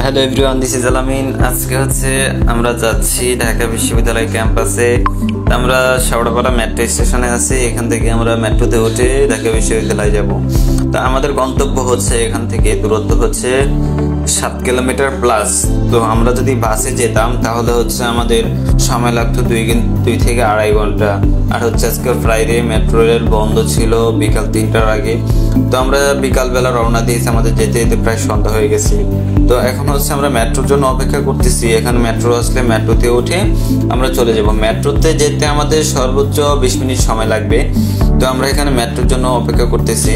Hello everyone, this is আলামিন। আজকে হচ্ছে আমরা যাচ্ছি ঢাকা বিশ্ববিদ্যালয় ক্যাম্পাসে। আমরা শাওড়াপাড়া মেট্রো স্টেশনে আছি। এখান থেকে আমরা মেট্রোতে উঠে ঢাকা বিশ্ববিদ্যালয় যাব। তো আমাদের গন্তব্য হচ্ছে এখান থেকে দূরত্ব হচ্ছে 7 কিলোমিটার প্লাস। তো আমরা যদি বাসে যেতাম তাহলে হচ্ছে আমাদের সময় লাগতো 2 থেকে 2.5 ঘন্টা। আর হচ্ছে আজকে ফ্রাইডে, মেট্রো রেল বন্ধ ছিল বিকাল 3টার আগে। তো আমরা বিকালবেলা রওনা দিয়েছি, আমাদের যেতে যেতে প্রায় সন্ধ্যা হয়ে গেছে। তো এখন হচ্ছে আমরা মেট্রোর জন্য অপেক্ষা করতেছি। এখানে মেট্রো আসলে মেট্রোতে উঠে আমরা চলে যাব। মেট্রোতে যেতে আমাদের সর্বোচ্চ 20 মিনিট সময় লাগবে। তো আমরা এখানে মেট্রোর জন্য অপেক্ষা করতেছি।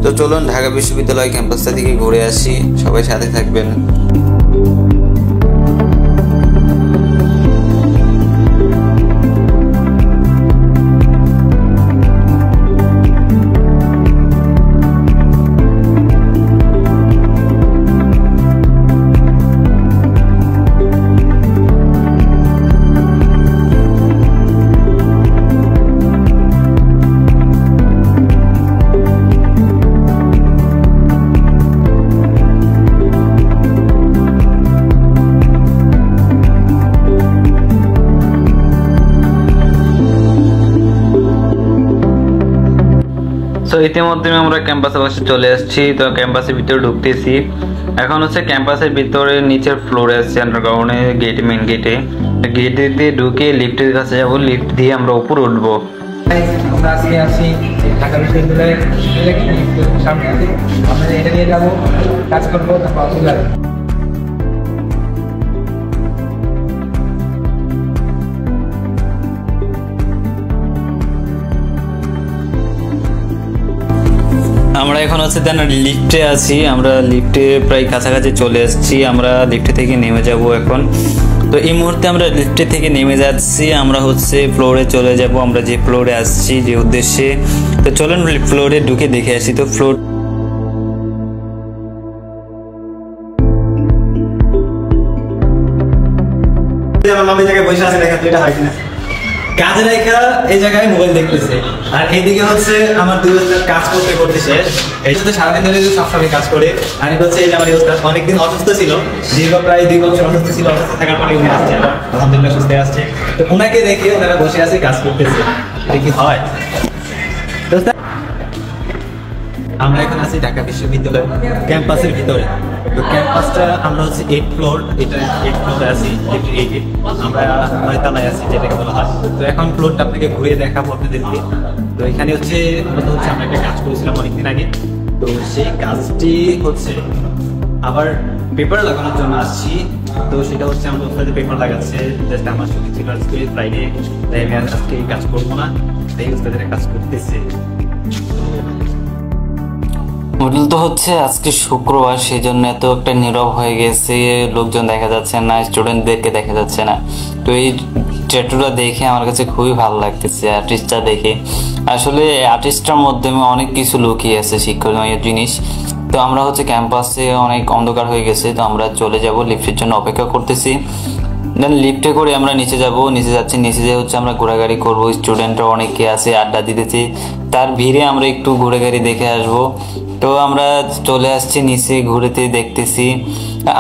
তো চলুন ঢাকা বিশ্ববিদ্যালয় ক্যাম্পাসটা থেকে ঘুরে আসি, সবাই সাথে থাকবেন। তো ইতিমধ্যে আমরা ক্যাম্পাসের পাশে চলে আসছি। তো ক্যাম্পাসের ভিতরে ঢুকতেছি। এখন হচ্ছে ক্যাম্পাসের ভিতরে নিচের ফ্লোরে আসছি, আন্ডারগ্রাউন্ডে মেইন গেটে দিয়ে ঢুকে লিফটের কাছে যাবো। লিফট দিয়ে আমরা উপরে উঠবো। আমরা আজকে আসি ঢাকা বিশ্ববিদ্যালয়ের সামনে আছি। আমরা এটা নিয়ে যাবো, কাজ করবো, তারপর আমরা এখন হচ্ছে লিফটে আছি। আমরা লিফটে প্রায় কাছাকাছি চলে আসছি। আমরা লিফটে থেকে নেমে যাব এখন। তো এই মুহূর্তে আমরা লিফটে থেকে নেমে যাচ্ছি। আমরা হচ্ছে ফ্লোরে চলে যাব, আমরা যে ফ্লোরে আসছি যে উদ্দেশ্যে। তো চলুন ফ্লোরে ঢুকে দেখে আসি। তো ফ্লোর বসে আছে, দেখা এটা হয় কিনা। কাজে রেখা এই জায়গায় মোবাইল দেখতেছে, আর এইদিকে হচ্ছে আমার দুই ওস্তাদ কাজ করতে করতে শেষ। এই সাথে সারাদিন ধরে সবসময় কাজ করে। আর হচ্ছে এই যে আমার ওস্তাদ অনেকদিন অসুস্থ ছিল, প্রায় 2 বছর অসুস্থ ছিল। অসুস্থ থাকার পরে উনি আসছে, আলহামদুলিল্লাহ সুস্থ আসছে। তো ওনাকে দেখে ওনারা বসে আছে, কাজ করতেছে। কি হয়। আমরা এখন আছি ঢাকা বিশ্ববিদ্যালয় ক্যাম্পাসের ভিতরে। তো ক্যাম্পাসটা আমরা হচ্ছে 8 ফ্লোর, এটা 8 ফ্লোরে আছি। আমরা 9 তলায় আছি, যেটাকে বলা হয়। তো এখন ফ্লোরটা আপনাকে ঘুরিয়ে দেখাবো আপনাদেরকে। তো এখানে হচ্ছে আমরা একটা কাজ করেছিলাম অনেকদিন আগে। তো সেই কাজটি হচ্ছে আবার পেপার লাগানোর জন্য আসছি। তো সেটা হচ্ছে আমরা ওস্তাদের পেপার লাগাচ্ছে। জাস্ট আমার ছুটি ছিল আজকে ফ্রাইডে, তাই আমি আজকে কাজ করবো না, তাই ওস্তাদের কাজ করতেছে। মডেল তো হচ্ছে আজকে শুক্রবার, সেই জন্য এত একটা নীরব হয়ে গেছে। লোকজন দেখা যাচ্ছে না, স্টুডেন্টদেরকে দেখা যাচ্ছে না। তো এই ট্যাটুটা দেখে আমার কাছে খুবই ভালো লাগতেছে, আর্টিস্টটা দেখে। আসলে আর্টিস্টটার মাধ্যমে অনেক কিছু লুকিয়ে আছে, শিক্ষণীয় জিনিস। তো আমরা হচ্ছে ক্যাম্পাসে অনেক অন্ধকার হয়ে গেছে। তো আমরা চলে যাব, লিফটের জন্য অপেক্ষা করতেছি। দেন লিফটে করে আমরা নিচে যাব। নিচে যাচ্ছি, নিচে যে হচ্ছে আমরা ঘোরাঘুরি করবো। স্টুডেন্টরা অনেকে আছে, আড্ডা দিতেছি। তার ভিড়ে আমরা একটু ঘুরেঘাড়ি দেখে আসবো। তো আমরা চলে আসছি নিচে, ঘুরেতে দেখতেছি।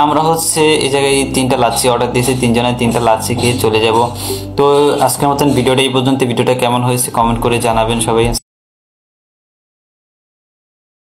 আমরা হচ্ছে এই জায়গায় 3টা লাচ্ছি অর্ডার দিয়েছি, 3 জনের 3টা লাচ্ছি খেয়ে চলে যাব। তো আজকের মতন ভিডিওটা এই পর্যন্ত। ভিডিওটা কেমন হয়েছে কমেন্ট করে জানাবেন সবাই।